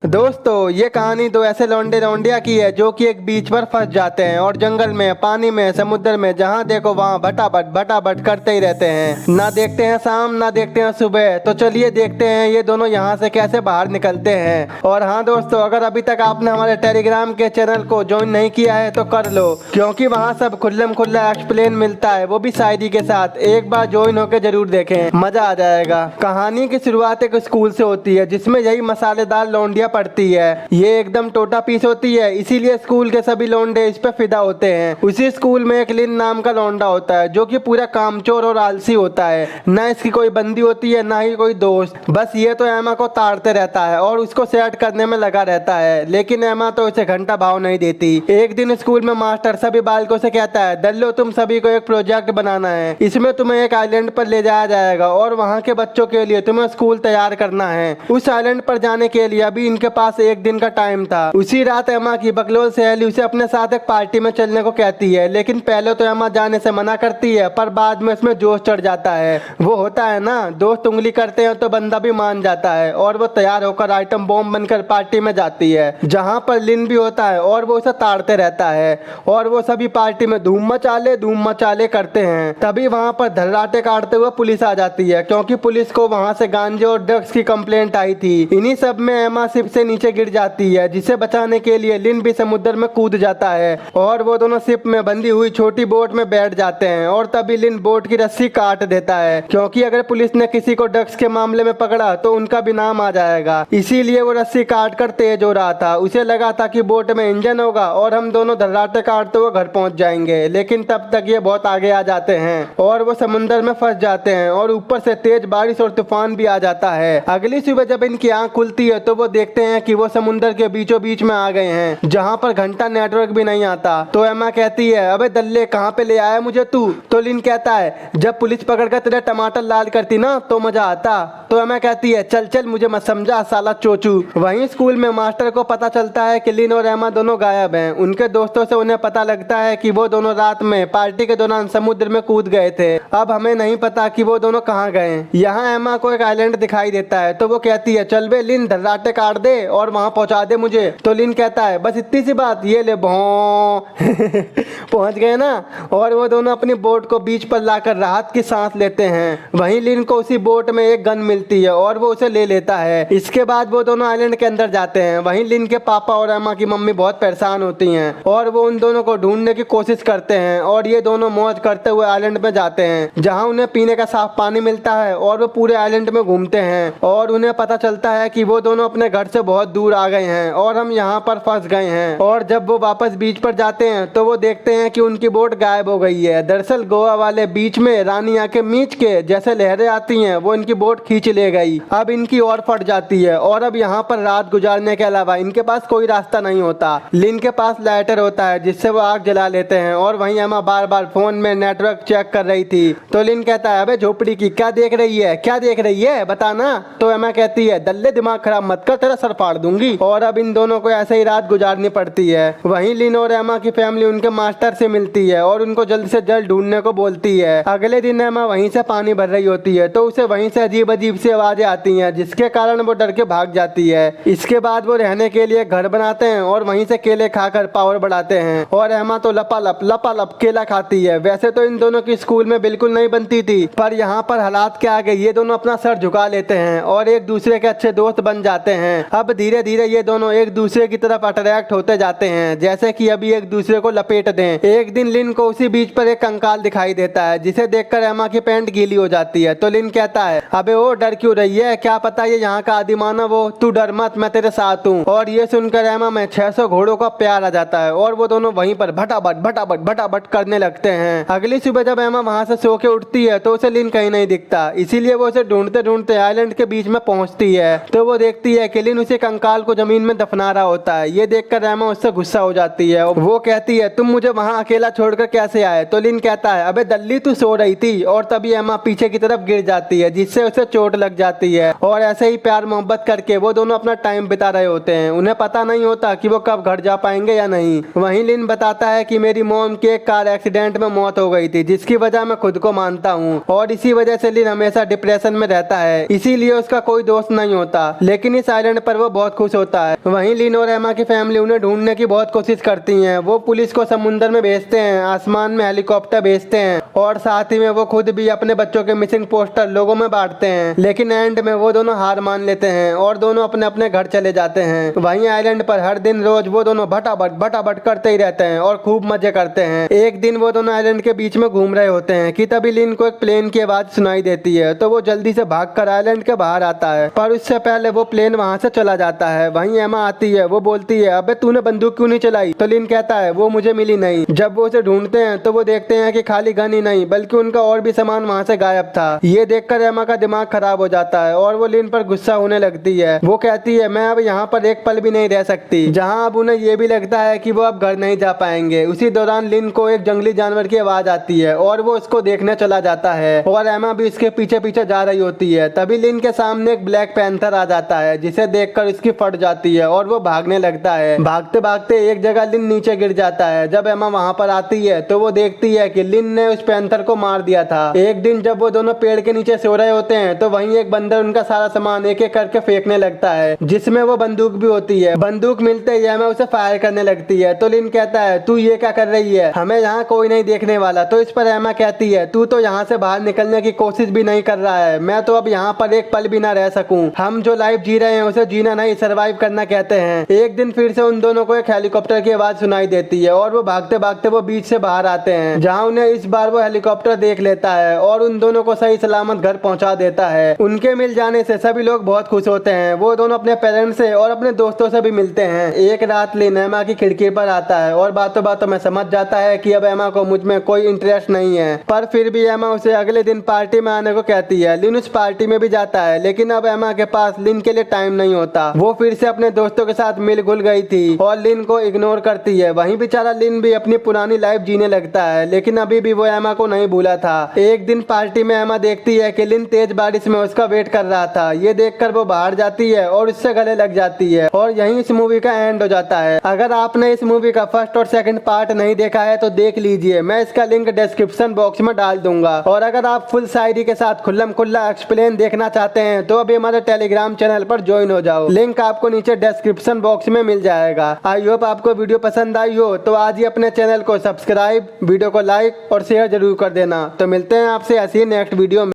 दोस्तों ये कहानी दो ऐसे लौंडे लौंडिया की है जो कि एक बीच पर फंस जाते हैं और जंगल में, पानी में, समुद्र में जहाँ देखो वहाँ भटाभट करते ही रहते हैं। ना देखते हैं शाम, ना देखते हैं सुबह। तो चलिए देखते हैं ये दोनों यहाँ से कैसे बाहर निकलते हैं। और हाँ दोस्तों, अगर अभी तक आपने हमारे टेलीग्राम के चैनल को ज्वाइन नहीं किया है तो कर लो, क्योंकि वहाँ सब खुल्लम खुल्ला एक्सप्लेन मिलता है, वो भी शायरी के साथ। एक बार ज्वाइन होकर जरूर देखें, मजा आ जाएगा। कहानी की शुरुआत एक स्कूल से होती है जिसमें यही मसालेदार लौंडिया पड़ती है। ये एकदम टोटा पीस होती है, इसीलिए स्कूल के सभी लौंडे इस पे फिदा होते हैं। उसी स्कूल में एक लिन नाम का लौंडा होता है जो कि पूरा कामचोर और आलसी होता है। ना इसकी कोई बंदी होती है, ना ही कोई दोस्त। बस ये तो एमा को ताड़ते रहता है और उसको सेट करने में लगा रहता है, लेकिन एमा तो इसे घंटा भाव नहीं देती। एक दिन स्कूल में मास्टर सभी बालकों से कहता है, दल्लो तुम सभी को एक प्रोजेक्ट बनाना है। इसमें तुम्हें एक आइलैंड पर ले जाया जाएगा और वहाँ के बच्चों के लिए तुम्हें स्कूल तैयार करना है। उस आइलैंड पर जाने के लिए अभी इनके पास एक दिन का टाइम था। उसी रात एमा की बकलोल सहेली उसे अपने साथ एक पार्टी में चलने को कहती है, लेकिन पहले तो एमा जाने से मना करती है, पर बाद में उसमें जोश चढ़ जाता है। वो होता है ना, दोस्त उंगली करते हैं तो बंदा भी मान जाता है और वो तैयार होकर आइटम बॉम्ब बनकर पार्टी में जाती है, जहाँ पर लिन भी होता है और वो उसे ताड़ते रहता है। और वो सभी पार्टी में धूम मचाले करते हैं। तभी वहाँ पर धर्राटे काटते हुए पुलिस आ जाती है, क्योंकि पुलिस को वहाँ से गांजे और ड्रग्स की कंप्लेंट आई थी। इन्हीं सब में एमा शिप से नीचे गिर जाती है, जिसे बचाने के लिए लिन भी समुद्र में कूद जाता है और वो दोनों शिप में बंधी हुई छोटी बोट में बैठ जाते हैं। और तभी लिन बोट की रस्सी काट देता है, क्योंकि अगर पुलिस ने किसी को ड्रग्स के मामले में पकड़ा तो उनका भी नाम आ जाएगा। इसीलिए वो रस्सी काट कर तेज हो रहा था। उसे लगा था कि बोट में इंजन होगा और हम दोनों धर्राटे काटते हुए घर पहुंच जाएंगे, लेकिन तब तक ये बहुत आगे आ जाते हैं और वो समुद्र में फंस जाते हैं और ऊपर से तेज बारिश और तूफान भी आ जाता है। अगली सुबह जब इनकी आंख खुलती है तो वो देखते हैं कि वो समुद्र के बीचों बीच में आ गए हैं, जहाँ पर घंटा नेटवर्क भी नहीं आता। तो एमा कहती है, अबे दल्ले कहाँ पे ले आया मुझे तू? तो लिन कहता है, जब पुलिस पकड़कर तेरे टमाटर लाल करती ना तो मजा आता। तो एमा कहती है, चल चल मुझे मत समझा साला चोचू। वहीं स्कूल में मास्टर को पता चलता है कि लिन और एमा दोनों गायब हैं। उनके दोस्तों से उन्हें पता लगता है कि वो दोनों रात में पार्टी के दौरान समुद्र में कूद गए थे। अब हमें नहीं पता कि वो दोनों कहाँ गए। यहाँ एमा को एक आइलैंड दिखाई देता है, तो वो कहती है, चल बे लिन धर्राटे काट दे और वहाँ पहुँचा दे मुझे। तो लिन कहता है, बस इतनी सी बात, ये ले भों पहुंच गए ना। और वो दोनों अपनी बोट को बीच पर लाकर राहत की सांस लेते हैं। वहीं लिन को उसी बोट में एक गन मिलती है और वो उसे ले लेता है। इसके बाद वो दोनों आइलैंड के अंदर जाते हैं। वहीं लिन के पापा और एमा की मम्मी बहुत परेशान होती हैं और वो उन दोनों को ढूंढने की कोशिश करते हैं और ये दोनों मौज करते हुए आइलैंड में जाते हैं, जहाँ उन्हें पीने का साफ पानी मिलता है। और वो पूरे आइलैंड में घूमते हैं और उन्हें पता चलता है कि वो दोनों अपने घर से बहुत दूर आ गए हैं और हम यहाँ पर फंस गए हैं। और जब वो वापस बीच पर जाते हैं तो वो देखते हैं कि उनकी बोट गायब हो गई है। दरअसल गोवा वाले बीच में रानी आके मीच के जैसे लहरें आती हैं, वो इनकी बोट खींच ले गई। अब इनकी और फट जाती है और अब यहाँ पर रात गुजारने के अलावा इनके पास कोई रास्ता नहीं होता। लिन के पास लाइटर होता है जिससे वो आग जला लेते हैं और वहीं एमा बार बार फोन में नेटवर्क चेक कर रही थी। तो लिन कहता है, अबे झोपड़ी की क्या देख रही है, क्या देख रही है बताना। तो एमा कहती है, दल्ले दिमाग खराब मत कर, तेरा सर फाड़ दूंगी। और अब इन दोनों को ऐसे ही रात गुजारनी पड़ती है। वहीं लिन और एमा की फैमिली उनके मास्टर से मिलती है और उनको जल्द से जल्द ढूंढने को बोलती है। अगले दिन एमा वहीं से पानी भर रही होती है तो उसे वहीं से अजीब अजीब सी आवाजें आती हैं, जिसके कारण वो डर के भाग जाती है। इसके बाद वो रहने के लिए घर बनाते हैं और वहीं से केले खाकर पावर बढ़ाते हैं। और एमा तो लपालप केला खाती है। वैसे तो इन दोनों की स्कूल में बिल्कुल नहीं बनती थी, पर यहाँ पर हालात के आगे ये दोनों अपना सर झुका लेते हैं और एक दूसरे के अच्छे दोस्त बन जाते हैं। अब धीरे धीरे ये दोनों एक दूसरे की तरफ अट्रैक्ट होते जाते हैं, जैसे कि अभी एक दूसरे को लपेट दें। एक दिन लिन को उसी बीच पर एक कंकाल दिखाई देता है, जिसे देखकर एमा की पैंट गीली हो जाती है। तो लिन कहता है, अबे ओ डर क्यों रही है, क्या पता ये यहाँ का आदि मानव हो, तू डर मत, मैं तेरे साथ हूँ। और ये सुनकर एमा में 600 घोड़ों का प्यार आ जाता है और वो दोनों वहीं पर भटाभट करने लगते हैं। अगली सुबह जब एमा वहाँ से सो के उठती है तो उसे लिन कहीं नहीं दिखता, इसीलिए वो उसे ढूंढते ढूंढते आइलैंड के बीच में पहुंचती है। तो वो देखती है कि लिन उसे कंकाल को जमीन में दफना रहा होता है। ये देखकर एमा उससे गुस्सा हो जाती है। वो कहती है, तुम मुझे वहाँ अकेला छोड़कर कैसे आए? तो लिन कहता है, अबे दल्ली तू सो रही थी। और तभी एमा पीछे की तरफ गिर जाती है, जिससे उसे चोट चोट लग जाती है और ऐसे ही प्यार मोहब्बत करके वो दोनों अपना टाइम बिता रहे होते हैं। उन्हें पता नहीं होता कि वो कब घर जा पाएंगे या नहीं। वहीं लिन बताता है कि मेरी मॉम की एक कार एक्सीडेंट में मौत हो गई थी, जिसकी वजह मैं खुद को मानता हूँ और इसी वजह से लिन हमेशा डिप्रेशन में रहता है, इसीलिए उसका कोई दोस्त नहीं होता। लेकिन इस आइलैंड पर वो बहुत खुश होता है। वहीं लिन और एमा की फैमिली उन्हें ढूंढने की बहुत कोशिश करती है। वो पुलिस को समुद्र में भेजते हैं, आसमान में हेलीकॉप्टर भेजते हैं और साथ ही में वो खुद भी अपने बच्चों के मिसिंग पोस्टर लोगों में बांटते हैं। लेकिन एंड में वो दोनों हार मान लेते हैं और दोनों अपने अपने घर चले जाते हैं। वहीं आइलैंड पर हर दिन रोज वो दोनों भटाभट करते ही रहते हैं और खूब मजे करते हैं। एक दिन वो दोनों आइलैंड के बीच में घूम रहे होते हैं कि तभी लिन को एक प्लेन की आवाज सुनाई देती है, तो वो जल्दी से भागकर आइलैंड के बाहर आता है, पर उससे पहले वो प्लेन वहां से चला जाता है। वहीं एमा आती है, वो बोलती है अबे तूने बंदूक क्यों नहीं चलाई? तो लिन कहता है वो मुझे मिली नहीं। जब वो उसे ढूंढते हैं तो वो देखते हैं कि खाली गन ही नहीं बल्कि उनका और भी सामान वहां से गायब था। ये देखकर एमा का दिमाग खराब हो जाता है और वो लिन पर गुस्सा होने लगती है। वो कहती है मैं अब यहाँ पर एक पल भी नहीं रह सकती। जहाँ अब उन्हें ये भी लगता है कि वो अब घर नहीं जा पाएंगे। उसी दौरान लिन को एक जंगली जानवर की आवाज आती है और वो उसको देखने चला जाता है और एमा भी उसके पीछे पीछे जा रही होती है। तभी लिन के सामने एक ब्लैक पैंथर आ जाता है, जिसे देखकर उसकी फट जाती है और वो भागने लगता है। भागते भागते एक जगह लिन नीचे गिर जाता है। जब एमा वहां पर आती है तो वो देखती है कि लिन ने उस पैंथर को मार दिया था। एक दिन जब वो दोनों पेड़ के नीचे सो रहे होते हैं तो वहीं एक बंदर उनका सारा सामान एक एक करके फेंकने लगता है, जिसमें वो बंदूक भी होती है। बंदूक मिलते ही एमा उसे फायर करने लगती है। तो लिन कहता है तू ये क्या कर रही है, हमें यहाँ कोई नहीं देखने वाला। तो इस पर एमा कहती है तू तो यहाँ से बाहर निकलने की कोशिश भी नहीं कर रहा है, मैं तो अब यहाँ पर एक पल भी ना रह सकूं। हम जो लाइफ जी रहे हैं उसे जीना नहीं सरवाइव करना कहते हैं। एक दिन फिर से उन दोनों को एक हेलीकॉप्टर की आवाज सुनाई देती है और वो भागते भागते वो बीच से बाहर आते हैं, जहाँ उन्हें इस बार वो हेलीकॉप्टर देख लेता है और उन दोनों को सही सलामत घर पहुँचा देता है। उनके मिल जाने से सभी लोग बहुत खुश होते हैं। वो दोनों अपने पेरेंट्स से और अपने दोस्तों से भी मिलते हैं। एक रात लिन एमा की खिड़की पर आता है और बातों बातों में समझ जाता है कि अब एमा को मुझ में कोई इंटरेस्ट नहीं है, पर फिर भी एमा उसे अगले दिन पार्टी में आने को कहती है। लिन उस पार्टी में भी जाता है, लेकिन अब एमा के पास लिन के लिए टाइम नहीं होता। वो फिर से अपने दोस्तों के साथ मिल घुल गई थी और लिन को इग्नोर करती है। वहीं बेचारा लिन भी अपनी पुरानी लाइफ जीने लगता है, लेकिन अभी भी वो एमा को नहीं भूला था। एक दिन पार्टी में एमा देखती है कि लिन तेज बारिश में उसका वेट कर रहा था। ये देखकर वो बाहर जाती है और उससे गले लग जाती है और यहीं इस मूवी का एंड हो जाता है। अगर आपने इस मूवी का फर्स्ट और सेकंड पार्ट नहीं देखा है तो देख लीजिए, मैं इसका लिंक डिस्क्रिप्शन बॉक्स में डाल दूंगा। और अगर आप फुल शायरी के साथ खुल्लम खुल्ला एक्सप्लेन देखना चाहते हैं तो अभी हमारे टेलीग्राम चैनल पर ज्वाइन हो जाओ, लिंक आपको नीचे डिस्क्रिप्शन बॉक्स में मिल जाएगा। आई होप आपको वीडियो पसंद आई हो, तो आज ही अपने चैनल को सब्सक्राइब, वीडियो को लाइक और शेयर जरूर कर देना। तो मिलते हैं आपसे ऐसी नेक्स्ट वीडियो में।